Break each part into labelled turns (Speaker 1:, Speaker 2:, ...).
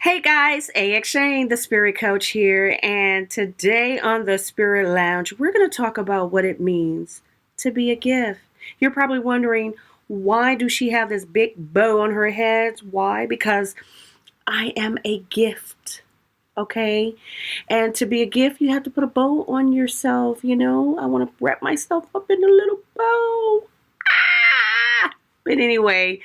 Speaker 1: Hey guys, Alycia Shane, the Spirit Coach here, and today on the Spirit Lounge, we're going to talk about what it means to be a gift. You're probably wondering, why do she have this big bow on her head? Why? Because I am a gift, okay? And to be a gift, you have to put a bow on yourself, I want to wrap myself up in a little bow. But anyway,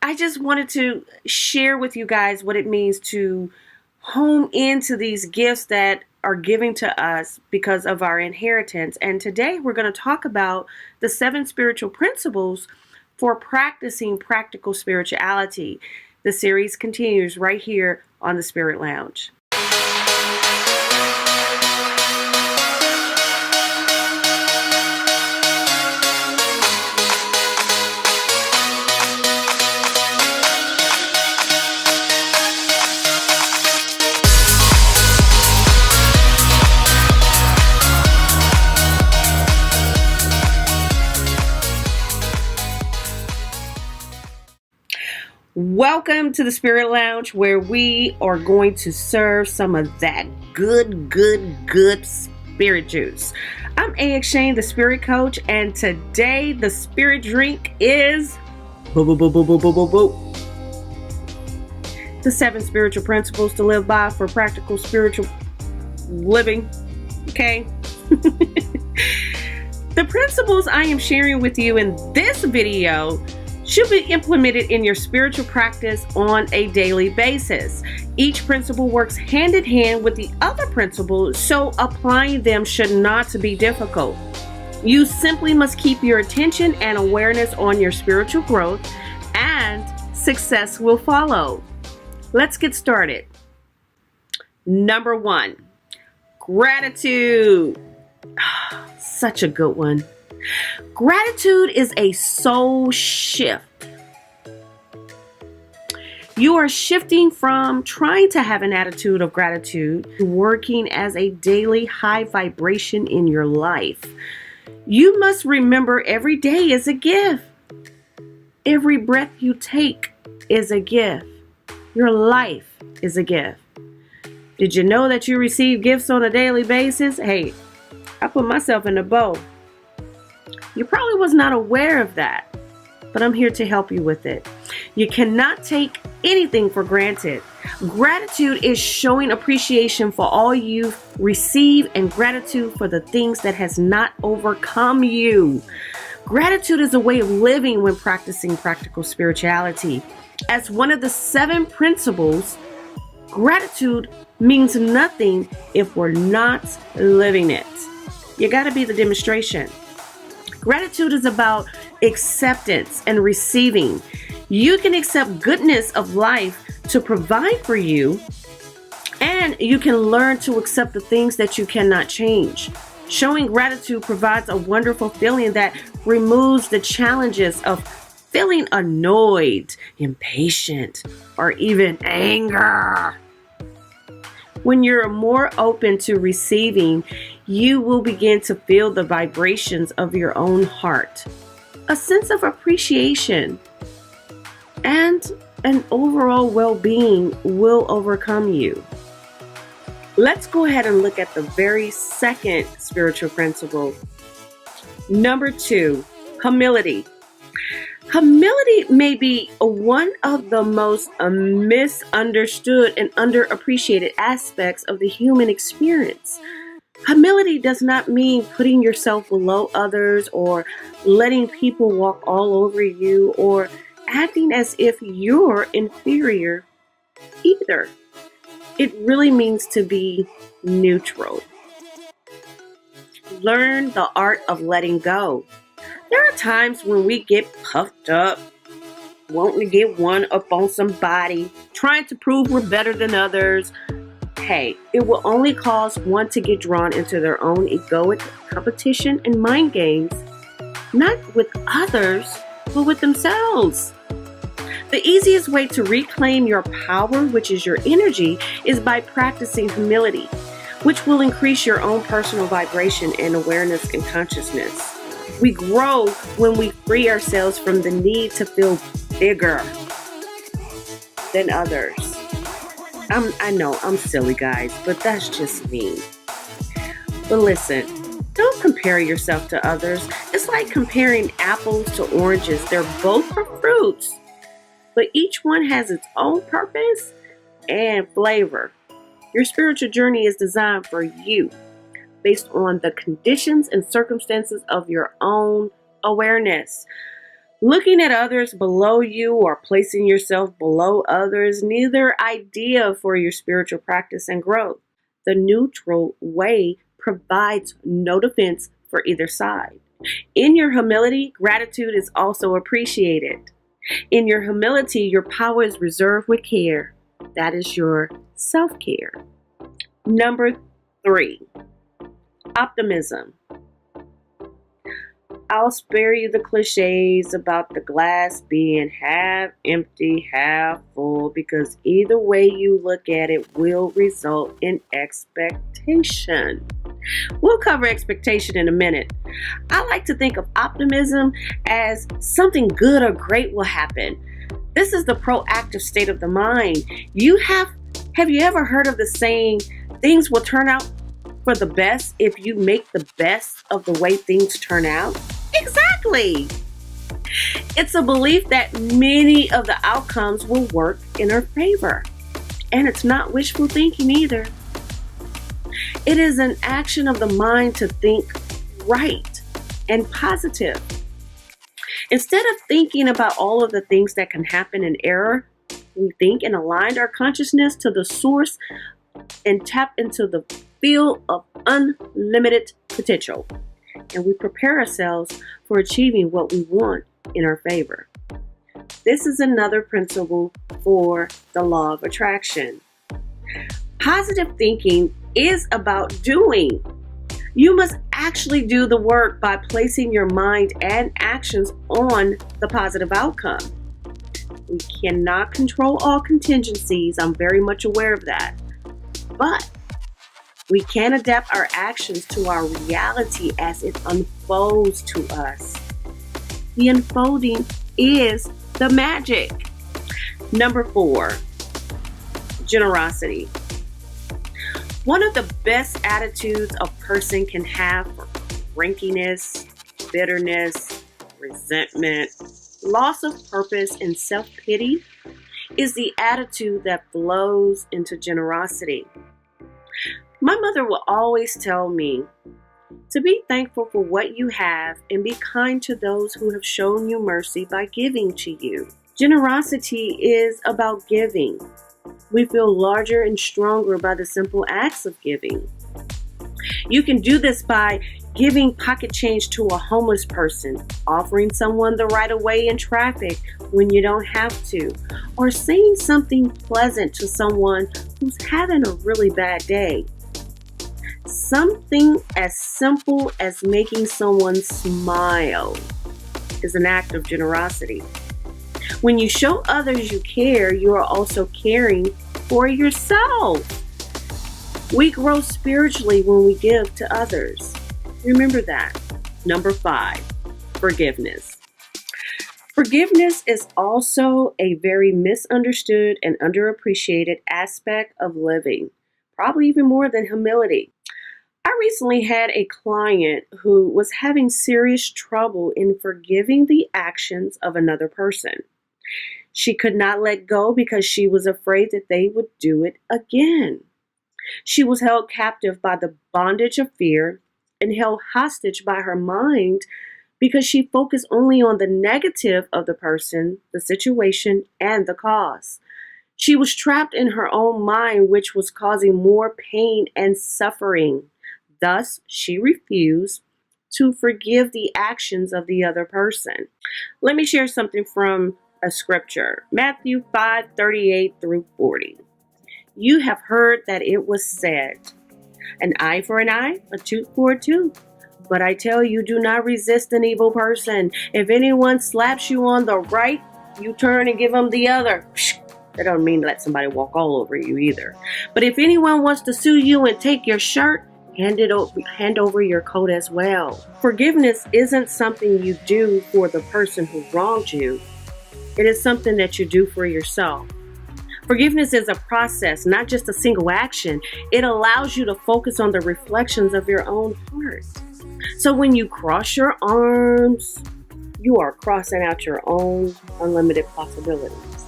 Speaker 1: I just wanted to share with you guys what it means to hone into these gifts that are given to us because of our inheritance. And today we're going to talk about the 7 spiritual principles for practicing practical spirituality. The series continues right here on the Spirit Lounge. Welcome to the Spirit Lounge, where we are going to serve some of that good spirit juice. I'm Alycia Shane, the Spirit Coach, and today the spirit drink is the 7 spiritual principles to live by for practical spiritual living. Okay. The principles I am sharing with you in this video should be implemented in your spiritual practice on a daily basis. Each principle works hand in hand with the other principles, so applying them should not be difficult. You simply must keep your attention and awareness on your spiritual growth, and success will follow. Let's get started. Number 1, gratitude. Such a good one. Gratitude is a soul shift. You are shifting from trying to have an attitude of gratitude to working as a daily high vibration in your life. You must remember every day is a gift. Every breath you take is a gift. Your life is a gift. Did you know that you receive gifts on a daily basis? Hey, I put myself in a bow. You probably was not aware of that, but I'm here to help you with it. You cannot take anything for granted. Gratitude is showing appreciation for all you receive and gratitude for the things that has not overcome you. Gratitude is a way of living when practicing practical spirituality. As one of the 7 principles, gratitude means nothing if we're not living it. You got to be the demonstration. Gratitude is about acceptance and receiving. You can accept goodness of life to provide for you, and you can learn to accept the things that you cannot change. Showing gratitude provides a wonderful feeling that removes the challenges of feeling annoyed, impatient, or even anger. When you're more open to receiving, you will begin to feel the vibrations of your own heart. A sense of appreciation and an overall well-being will overcome you. Let's go ahead and look at the very second spiritual principle. Number 2, humility. Humility may be one of the most misunderstood and underappreciated aspects of the human experience. Humility does not mean putting yourself below others or letting people walk all over you or acting as if you're inferior either. It really means to be neutral. Learn the art of letting go. There are times when we get puffed up, wanting to get one up on somebody, trying to prove we're better than others. Hey, it will only cause one to get drawn into their own egoic competition and mind games, not with others, but with themselves. The easiest way to reclaim your power, which is your energy, is by practicing humility, which will increase your own personal vibration and awareness and consciousness. We grow when we free ourselves from the need to feel bigger than others. I know I'm silly, guys, but that's just me. But listen, don't compare yourself to others. It's like comparing apples to oranges. They're both fruits, but each one has its own purpose and flavor. Your spiritual journey is designed for you based on the conditions and circumstances of your own awareness. Looking at others below you or placing yourself below others, neither idea for your spiritual practice and growth. The neutral way provides no defense for either side. In your humility, gratitude is also appreciated. In your humility, your power is reserved with care. That is your self-care. Number 3, optimism. I'll spare you the cliches about the glass being half empty, half full, because either way you look at it will result in expectation. We'll cover expectation in a minute. I like to think of optimism as something good or great will happen. This is the proactive state of the mind. Have you ever heard of the saying, things will turn out for the best if you make the best of the way things turn out? Exactly. It's a belief that many of the outcomes will work in our favor. And it's not wishful thinking either. It is an action of the mind to think right and positive. Instead of thinking about all of the things that can happen in error, we think and align our consciousness to the source and tap into the field of unlimited potential. And we prepare ourselves for achieving what we want in our favor. This is another principle for the law of attraction. Positive thinking is about doing. You must actually do the work by placing your mind and actions on the positive outcome. We cannot control all contingencies. I'm very much aware of that. But we can adapt our actions to our reality as it unfolds to us. The unfolding is the magic. Number 4, generosity. One of the best attitudes a person can have for crankiness, bitterness, resentment, loss of purpose, and self-pity is the attitude that flows into generosity. My mother will always tell me to be thankful for what you have and be kind to those who have shown you mercy by giving to you. Generosity is about giving. We feel larger and stronger by the simple acts of giving. You can do this by giving pocket change to a homeless person, offering someone the right of way in traffic when you don't have to, or saying something pleasant to someone who's having a really bad day. Something as simple as making someone smile is an act of generosity. When you show others you care, you are also caring for yourself. We grow spiritually when we give to others. Remember that. Number 5, forgiveness. Forgiveness is also a very misunderstood and underappreciated aspect of living, probably even more than humility. I recently had a client who was having serious trouble in forgiving the actions of another person. She could not let go because she was afraid that they would do it again. She was held captive by the bondage of fear and held hostage by her mind because she focused only on the negative of the person, the situation, and the cause. She was trapped in her own mind, which was causing more pain and suffering. Thus, she refused to forgive the actions of the other person. Let me share something from a scripture, Matthew 5:38 through 40. You have heard that it was said, an eye for an eye, a tooth for a tooth. But I tell you, do not resist an evil person. If anyone slaps you on the right, you turn and give them the other. That don't mean let somebody walk all over you either. But if anyone wants to sue you and take your shirt, hand over your coat as well. Forgiveness isn't something you do for the person who wronged you. It is something that you do for yourself. Forgiveness is a process, not just a single action. It allows you to focus on the reflections of your own heart. So when you cross your arms, you are crossing out your own unlimited possibilities.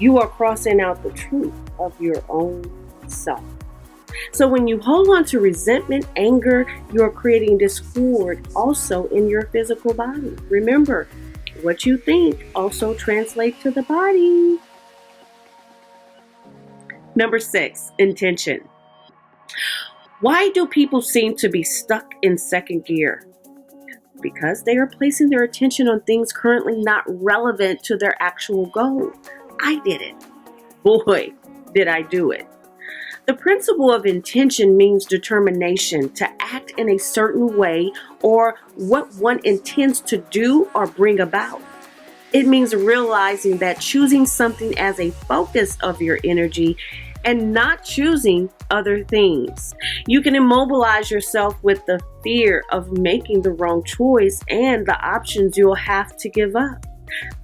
Speaker 1: You are crossing out the truth of your own self. So when you hold on to resentment, anger, you are creating discord also in your physical body. Remember, what you think also translates to the body. Number 6, intention. Why do people seem to be stuck in second gear? Because they are placing their attention on things currently not relevant to their actual goal. I did it. Boy, did I do it. The principle of intention means determination to act in a certain way or what one intends to do or bring about. It means realizing that choosing something as a focus of your energy and not choosing other things. You can immobilize yourself with the fear of making the wrong choice and the options you'll have to give up.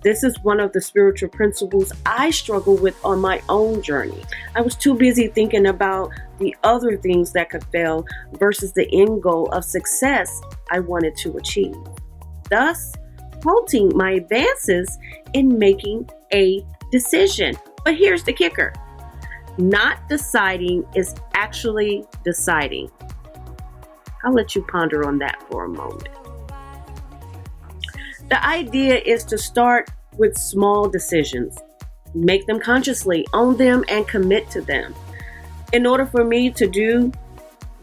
Speaker 1: This is one of the spiritual principles I struggle with on my own journey. I was too busy thinking about the other things that could fail versus the end goal of success I wanted to achieve, thus halting my advances in making a decision. But here's the kicker. Not deciding is actually deciding. I'll let you ponder on that for a moment. The idea is to start with small decisions. Make them consciously, own them, and commit to them. In order for me to do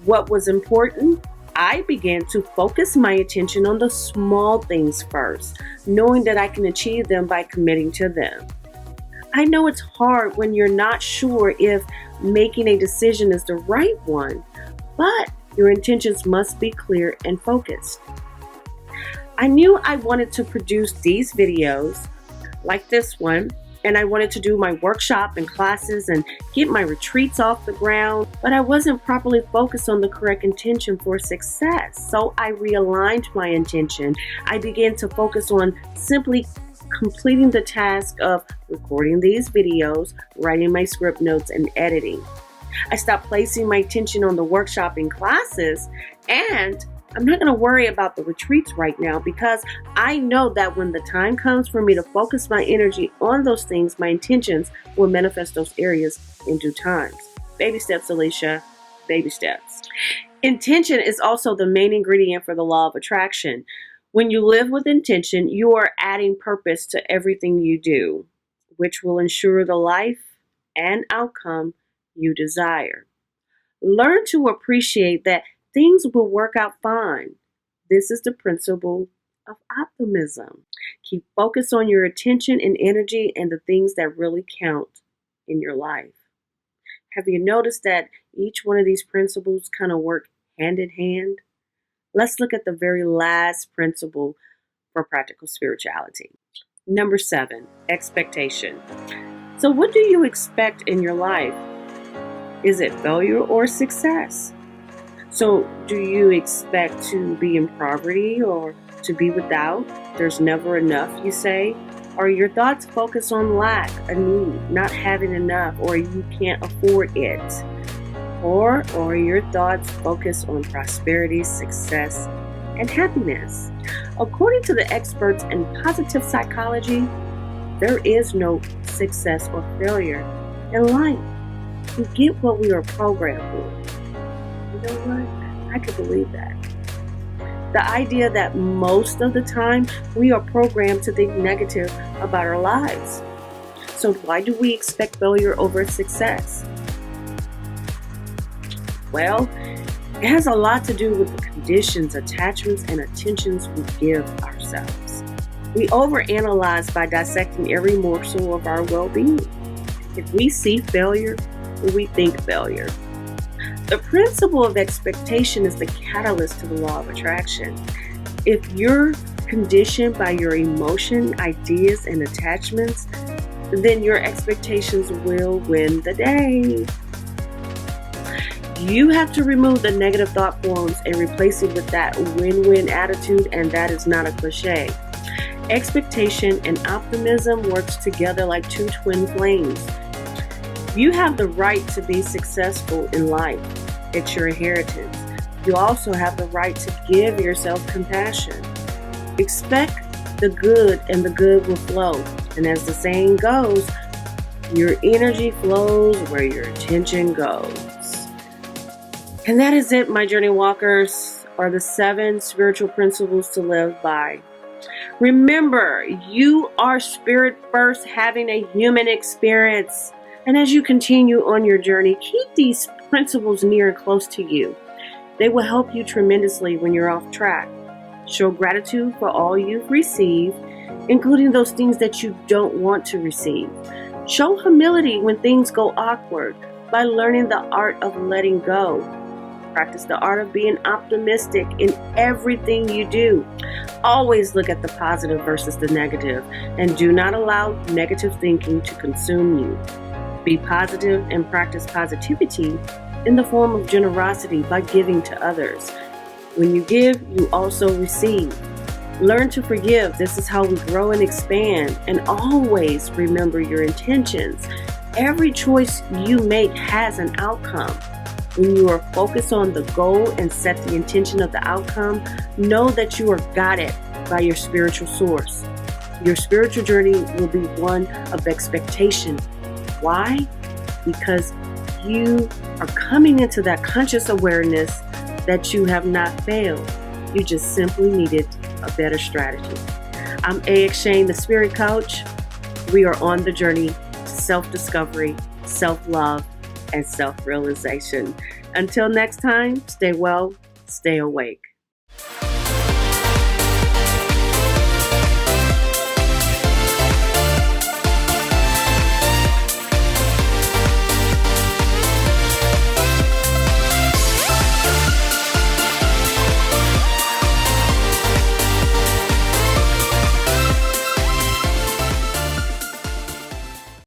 Speaker 1: what was important, I began to focus my attention on the small things first, knowing that I can achieve them by committing to them. I know it's hard when you're not sure if making a decision is the right one, but your intentions must be clear and focused. I knew I wanted to produce these videos like this one, and I wanted to do my workshop and classes and get my retreats off the ground, but I wasn't properly focused on the correct intention for success. So I realigned my intention. I began to focus on simply completing the task of recording these videos, writing my script notes, and editing. I stopped placing my attention on the workshop and classes, and I'm not going to worry about the retreats right now because I know that when the time comes for me to focus my energy on those things, my intentions will manifest those areas in due time. Baby steps, Alycia. Baby steps. Intention is also the main ingredient for the law of attraction. When you live with intention, you are adding purpose to everything you do, which will ensure the life and outcome you desire. Learn to appreciate that things will work out fine. This is the principle of optimism. Keep focus on your attention and energy and the things that really count in your life. Have you noticed that each one of these principles kind of work hand in hand? Let's look at the very last principle for practical spirituality. Number 7, expectation. So what do you expect in your life? Is it failure or success? So do you expect to be in poverty or to be without? There's never enough, you say? Or your thoughts focus on lack, a need, not having enough, or you can't afford it? Or your thoughts focus on prosperity, success, and happiness? According to the experts in positive psychology, there is no success or failure in life. We get what we are programmed for. You know what? I could believe that. The idea that most of the time we are programmed to think negative about our lives. So why do we expect failure over success? Well, it has a lot to do with the conditions, attachments, and attentions we give ourselves. We overanalyze by dissecting every morsel of our well-being. If we see failure, we think failure. The principle of expectation is the catalyst to the law of attraction. If you're conditioned by your emotion, ideas, and attachments, then your expectations will win the day. You have to remove the negative thought forms and replace it with that win-win attitude, and that is not a cliche. Expectation and optimism works together like two twin flames. You have the right to be successful in life. It's your inheritance. You also have the right to give yourself compassion. Expect the good, and the good will flow. And as the saying goes, your energy flows where your attention goes. And that is it, my journey walkers, are the 7 spiritual principles to live by. Remember, you are spirit first, having a human experience. And as you continue on your journey, keep these principles near and close to you. They will help you tremendously when you're off track. Show gratitude for all you've received, including those things that you don't want to receive. Show humility when things go awkward by learning the art of letting go. Practice the art of being optimistic in everything you do. Always look at the positive versus the negative, and do not allow negative thinking to consume you. Be positive and practice positivity in the form of generosity by giving to others. When you give, you also receive. Learn to forgive. This is how we grow and expand. And always remember your intentions. Every choice you make has an outcome. When you are focused on the goal and set the intention of the outcome, know that you are guided by your spiritual source. Your spiritual journey will be one of expectation. Why? Because you are coming into that conscious awareness that you have not failed. You just simply needed a better strategy. I'm Alycia Shane, the Spirit Coach. We are on the journey to self-discovery, self-love, and self-realization. Until next time, stay well, stay awake.